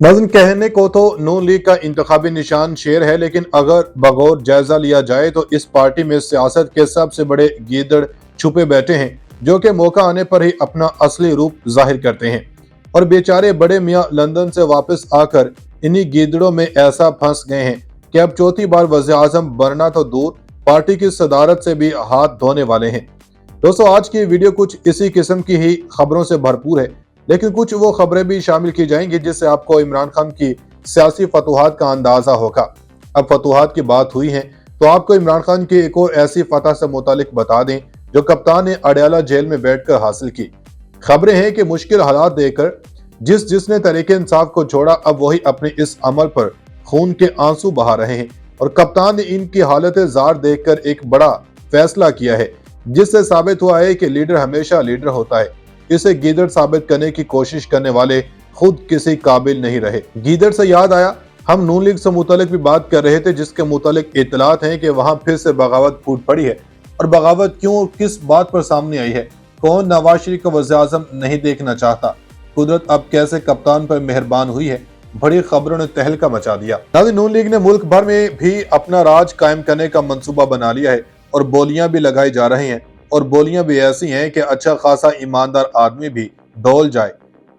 नाज़रीन, कहने को तो नून लीग का इंतखाबी निशान शेर है, लेकिन अगर बगौर जायजा लिया जाए तो इस पार्टी में सियासत के सबसे बड़े गीदड़ छुपे बैठे हैं, जो कि मौका आने पर ही अपना असली रूप जाहिर करते हैं। और बेचारे बड़े मियां लंदन से वापस आकर इन्हीं गीदड़ों में ऐसा फंस गए हैं कि अब चौथी बार वज़ीर आज़म बनना तो दूर, पार्टी की सदारत से भी हाथ धोने वाले हैं। दोस्तों, आज की वीडियो कुछ इसी किस्म की ही खबरों से भरपूर है, लेकिन कुछ वो खबरें भी शामिल की जाएंगी जिससे आपको इमरान खान की सियासी फतूहात का अंदाजा होगा। अब फतूहात की बात हुई है तो आपको इमरान खान की एक और ऐसी फतह से मुतालिक बता दें जो कप्तान ने अडयाला जेल में बैठकर हासिल की। खबरें हैं कि मुश्किल हालात देखकर जिसने तरीके इंसाफ को छोड़ा, अब वही अपने इस अमल पर खून के आंसू बहा रहे हैं। और कप्तान ने इनकी हालत जार देखकर एक बड़ा फैसला किया है, जिससे साबित हुआ है कि लीडर हमेशा लीडर होता है। इसे गीदड़ साबित करने की कोशिश करने वाले खुद किसी काबिल नहीं रहे। गीदड़ से याद आया, हम नून लीग से मुतालिक भी बात कर रहे थे, जिसके मुतालिक इतलात हैं कि वहां फिर से बगावत फूट पड़ी है। और बगावत क्यों और किस बात पर सामने आई है? कौन नवाज शरीफ को वज़ीर आज़म नहीं देखना चाहता? कुदरत अब कैसे कप्तान पर मेहरबान हुई है? बड़ी खबरों ने तहलका मचा दिया। नून लीग ने मुल्क भर में भी अपना राज कायम करने का मंसूबा बना लिया है और बोलियां भी लगाई जा रही हैं। और बोलियां भी ऐसी हैं कि अच्छा खासा ईमानदार आदमी भी डोल जाए।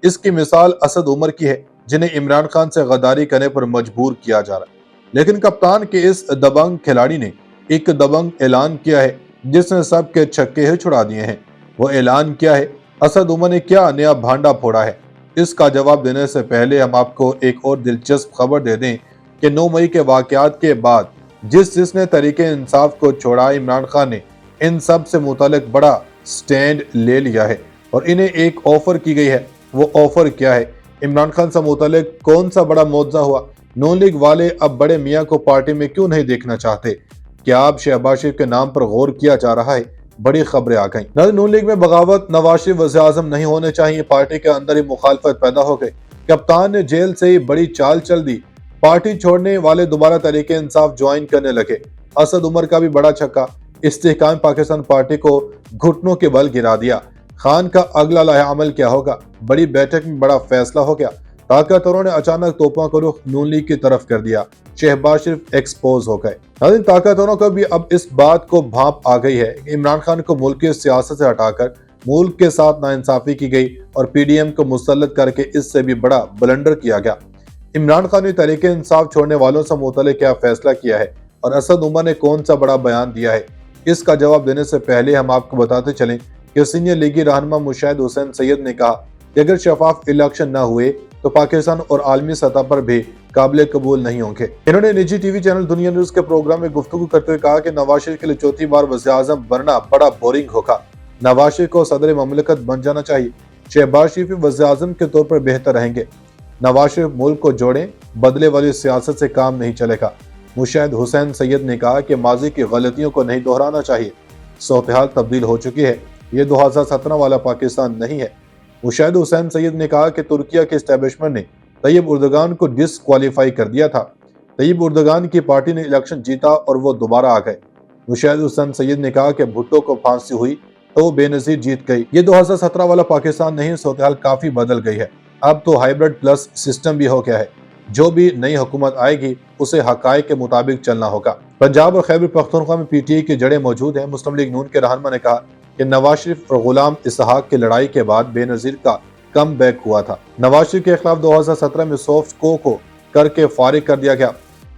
इसकी मिसाल असद उमर की है, जिन्हें इमरान खान से गद्दारी करने पर मजबूर किया जा रहा है। लेकिन कप्तान के इस दबंग खिलाड़ी ने एक दबंग ऐलान किया है जिसने सबके छक्के ही छुड़ा दिए हैं। वो ऐलान क्या है? असद उमर ने क्या नया भांडा फोड़ा है? इसका जवाब देने से पहले हम आपको एक और दिलचस्प खबर दे दें कि 9 मई के वाकयात के बाद जिसने तरीके इंसाफ को छोड़ा, इमरान खान ने इन सब से मुतालिक बड़ा स्टैंड ले लिया है और इन्हें एक ऑफर की गई है। वो ऑफर क्या है? इमरान खान से मुतालिक कौन सा बड़ा मुआवजा हुआ? नून लीग वाले अब बड़े मियां को पार्टी में क्यों नहीं देखना चाहते? क्या अब शहबाज शरीफ के नाम पर गौर किया जा रहा है? बड़ी खबरें आ गई। नून लीग में बगावत, नवाज शरीफ वज़ीर आज़म नहीं होने चाहिए, पार्टी के अंदर ही मुखालफत पैदा हो गई। कप्तान ने जेल से ही बड़ी चाल चल दी। पार्टी छोड़ने वाले दोबारा तरीके इंसाफ ज्वाइन करने लगे। असद उमर का भी बड़ा छक्का, इस्तेहकाम पाकिस्तान पार्टी को घुटनों के बल गिरा दिया। खान का अगला लाहे-अमल क्या होगा? बड़ी बैठक में बड़ा फैसला हो गया। ताकतवरों ने अचानक तोपों का रुख नून लीग की तरफ कर दिया। शहबाज शरीफ एक्सपोज हो गए। लेकिन ताकतवरों को भी अब इस बात को भांप आ गई है कि इमरान खान को मुल्क की सियासत से हटाकर मुल्क के साथ नाइंसाफी की गई और पीडीएम को मुसल्लत करके इससे भी बड़ा ब्लंडर किया गया। इमरान खान ने तरीके इंसाफ छोड़ने वालों से मुतालिक क्या फैसला किया है और असद उमर ने कौन सा बड़ा बयान दिया है? इसका जवाब देने से पहले हम आपको बताते चलें कि सीनियर लीगी रहनुमा मुशाहिद हुसैन सैयद ने कहा कि अगर शफाफ इलेक्शन न हुए तो पाकिस्तान और आलमी सतह पर भी काबिल कबूल नहीं होंगे। इन्होंने निजी टीवी चैनल दुनिया न्यूज के प्रोग्राम में गुफ्तगू करते हुए कहा कि नवाज शरीफ के लिए चौथी बार वज़ीर आज़म बनना बड़ा बोरिंग होगा। नवाज शरीफ को सदर ममलिकत बन जाना चाहिए। शहबाज शरीफ वज़ीर आज़म के तौर पर बेहतर रहेंगे। नवाज शरीफ मुल्क को जोड़ें, बदले वाली सियासत से काम नहीं चलेगा। मुशाहिद हुसैन सैयद ने कहा कि माजी की गलतियों को नहीं दोहराना चाहिए। सूरत-ए-हाल तब्दील हो चुकी है, ये 2017 वाला पाकिस्तान नहीं है। मुशाहिद हुसैन सैयद ने कहा कि तुर्किया के एस्टेब्लिशमेंट ने तैयब उर्दगान को डिसक्वालीफाई कर दिया था। तैयब उर्दगान की पार्टी ने इलेक्शन जीता और वो दोबारा आ गए। मुशाहिद हुसैन सैयद ने कहा कि भुट्टो को फांसी हुई तो वो बेनजीर जीत गई। ये 2017 वाला पाकिस्तान नहीं, सूरत-ए-हाल काफी बदल गई है। अब तो हाइब्रिड प्लस सिस्टम भी हो गया है। जो भी नई हुकूमत आएगी उसे हकायक के मुताबिक चलना होगा। पंजाब और खैबर पख्तूनख्वा में पीटीआई की जड़ें मौजूद हैं। मुस्लिम लीग नून के रहनुमा ने कहा कि नवाज शरीफ और गुलाम इसहाक की लड़ाई के बाद बेनजीर का कम बैक हुआ था। नवाज शरीफ के खिलाफ 2017 में सॉफ्ट को करके फारिग कर दिया गया।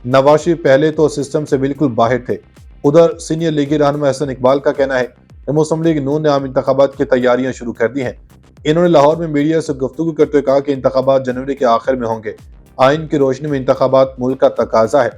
नवाज शरीफ पहले तो सिस्टम से बिल्कुल बाहर थे। उधर सीनियर लीगी रहनुमा हसन इकबाल का कहना है कि मुस्लिम लीग नून ने आम इंतखाबात की तैयारियां शुरू कर दी हैं। इन्होंने लाहौर में मीडिया से गुफ्तगू करते हुए कहा कि इंतखाबात जनवरी के आखिर में होंगे। आइन की रोशनी में इंतखाबात मुल्क का तकाजा है।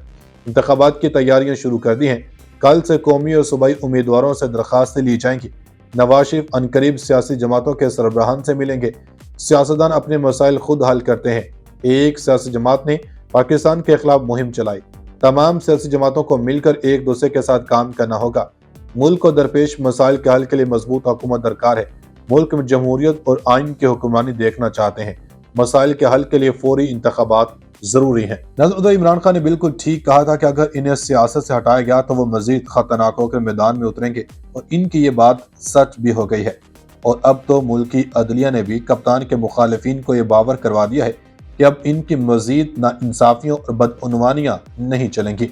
इंतखाबात की तैयारियां शुरू कर दी हैं। कल से कौमी और सूबाई उम्मीदवारों से दरखास्तें ली जाएंगी। नवाज शरीफ अनकरीब सियासी जमातों के सरबराहान से मिलेंगे। सियासतदान अपने मसाइल खुद हल करते हैं। एक सियासी जमात ने पाकिस्तान के खिलाफ मुहिम चलाई। तमाम सियासी जमातों को मिलकर एक दूसरे के साथ काम करना होगा। मुल्क को दरपेश मसाइल के हल के लिए मजबूत हुकूमत दरकार है। मुल्क में जमहूरियत और आइन की हुक्मरानी देखना चाहते हैं। मसाइल के हल के लिए फौरी इंतखाबात जरूरी है। उधर इमरान खान ने बिल्कुल ठीक कहा था कि अगर इन्हें सियासत से हटाया गया तो वो मजीद खतरनाक होकर मैदान में उतरेंगे और इनकी ये बात सच भी हो गई है। और अब तो मुल्क की अदलिया ने भी कप्तान के मुखालिफिन को ये बावर करवा दिया है کہ اب ان کی مزید ناانصافیوں اور بدعنوانیاں نہیں چلیں گی۔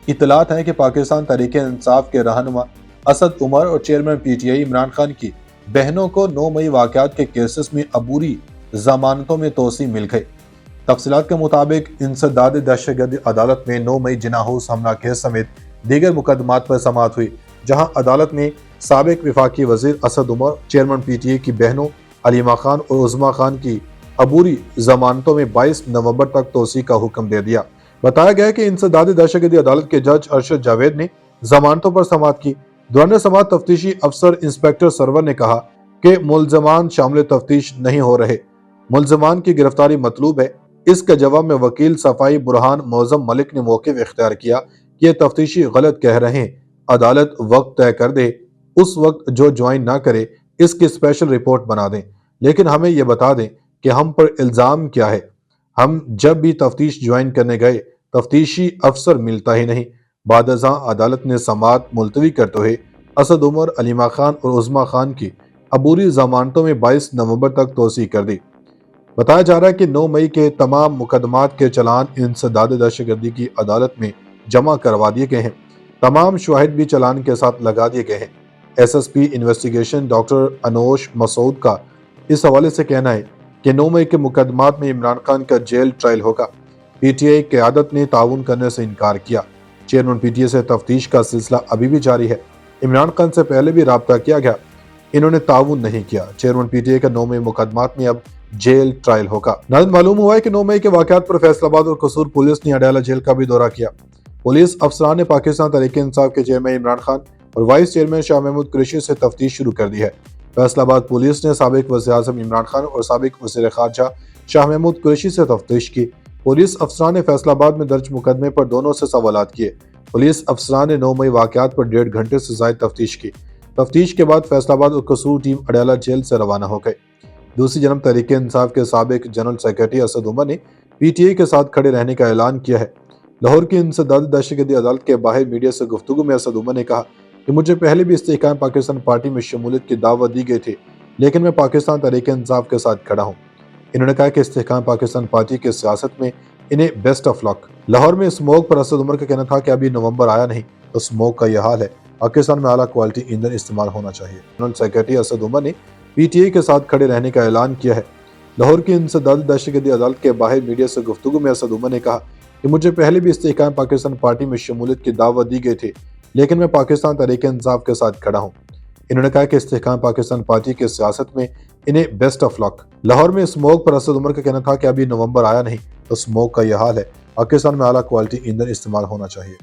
اطلاعات ہیں کہ پاکستان تحریک انصاف کے رہنما اسد عمر اور chairman P T I Imran Khan کی بہنوں کو 9 مئی واقعات کے کیسز میں عبوری ضمانتوں میں توسیع مل گئی۔ تفصیلات کے مطابق انسداد دہشت گردی عدالت میں 9 مئی جناح ہاؤس حملہ کیس سمیت دیگر مقدمات پر سماعت ہوئی، جہاں عدالت نے سابق وفاقی وزیر Asad Umar, chairman P T I کی بہنوں علیمہ خان اور عظمیٰ خان کی عبوری ضمانتوں میں 22 نومبر تک توسیع کا حکم دے دیا۔ بتایا گیا کہ انسداد دہشت گردی عدالت کے جج ارشد جاوید نے ضمانتوں پر سماعت کی۔ دوران سماعت تفتیشی افسر انسپکٹر سرور نے کہا کہ ملزمان شامل تفتیش نہیں ہو رہے، ملزمان کی گرفتاری مطلوب ہے۔ اس کے جواب میں وکیل صفائی برہان معظم ملک نے موقف اختیار کیا کہ یہ تفتیشی غلط کہہ رہے ہیں، عدالت وقت طے کر دے، اس وقت جو جوائن نہ کرے اس کی اسپیشل رپورٹ بنا دیں، لیکن ہمیں یہ بتا دیں کہ ہم پر الزام کیا ہے۔ ہم جب بھی تفتیش جوائن کرنے گئے تفتیشی افسر ملتا ہی نہیں۔ بعد ازاں عدالت نے سماعت ملتوی کرتے ہوئے اسد عمر، علیمہ خان اور عظمیٰ خان کی عبوری ضمانتوں میں 22 نومبر تک توسیع کر دی۔ بتایا جا رہا ہے کہ 9 مئی کے تمام مقدمات کے چلان انسداد دہشت گردی کی عدالت میں جمع کروا دیے گئے ہیں۔ تمام شواہد بھی چلان کے ساتھ لگا دیے گئے ہیں۔ S S P investigation doctor Anoosh Masood کا اس حوالے سے کہنا ہے کہ 9 مئی کے مقدمات میں عمران خان کا جیل ٹرائل ہوگا۔ پی ٹی آئی قیادت نے تعاون کرنے سے انکار کیا۔ چیئرمین پی ٹی آئی سے تفتیش کا سلسلہ ابھی بھی جاری ہے۔ عمران خان سے پہلے بھی رابطہ کیا گیا، انہوں نے تعاون نہیں کیا۔ چیئرمین پی ٹی آئی کا 9 مئی مقدمات میں اب جیل ٹرائل ہوگا۔ ناظرین، معلوم ہوا ہے کہ 9 مئی کے واقعات پر فیصل آباد اور قصور پولیس نے اڈیالہ جیل کا بھی دورہ کیا۔ پولیس افسران نے پاکستان تحریک انصاف کے چیئرمین عمران خان اور وائس چیئرمین شاہ محمود قریشی سے تفتیش شروع کر دی ہے۔ فیصل آباد پولیس نے سابق وزیر اعظم عمران خان اور سابق وزیر خارجہ شاہ محمود قریشی سے تفتیش کی۔ پولیس افسران نے فیصل آباد میں درج مقدمے پر دونوں سے سوالات کیے۔ پولیس افسران نے 9 مئی واقعات پر 1.5 گھنٹے سے زائد تفتیش کی۔ تفتیش کے بعد فیصل آباد اور قصور ٹیم اڈیالہ جیل سے روانہ ہو گئے۔ دوسری جانب تحریک انصاف کے سابق جنرل سیکرٹری اسد عمر نے پی ٹی آئی کے ساتھ کھڑے رہنے کا اعلان کیا ہے۔ لاہور کی انسداد دہشت گردی عدالت کے باہر میڈیا سے گفتگو میں اسد عمر نے کہا کہ مجھے پہلے بھی استحکام پاکستان پارٹی میں شمولیت کی دعوت دی گئی تھی، لیکن میں پاکستان تحریک انصاف کے ساتھ کھڑا ہوں۔ انہوں نے کہا کہ استحکام پاکستان پارٹی کی سیاست میں انہیں بیسٹ آف لک۔ لاہور میں اسموک پر اسد عمر کا کہنا تھا کہ ابھی نومبر آیا نہیں تو اسموک کا یہ حال ہے، پاکستان میں اعلیٰ کوالٹی ایندھن استعمال ہونا چاہیے۔ جنرل سیکرٹری اسد عمر نے پی ٹی آئی کے ساتھ کھڑے رہنے کا اعلان کیا ہے۔ لاہور کی انسداد دہشت گردی عدالت کے باہر میڈیا سے گفتگو میں اسد عمر نے کہا کہ مجھے پہلے بھی استحکام پاکستان پارٹی میں شمولیت کی دعوت دی گئی تھی، لیکن میں پاکستان تحریک انصاف کے ساتھ کھڑا ہوں۔ انہوں نے کہا کہ استحکام پاکستان پارٹی کی سیاست میں انہیں بیسٹ آف لک۔ لاہور میں اسموک پر اسد عمر کا کہنا تھا کہ ابھی نومبر آیا نہیں تو اسموک کا یہ حال ہے، پاکستان میں اعلیٰ کوالٹی ایندھن استعمال ہونا چاہیے۔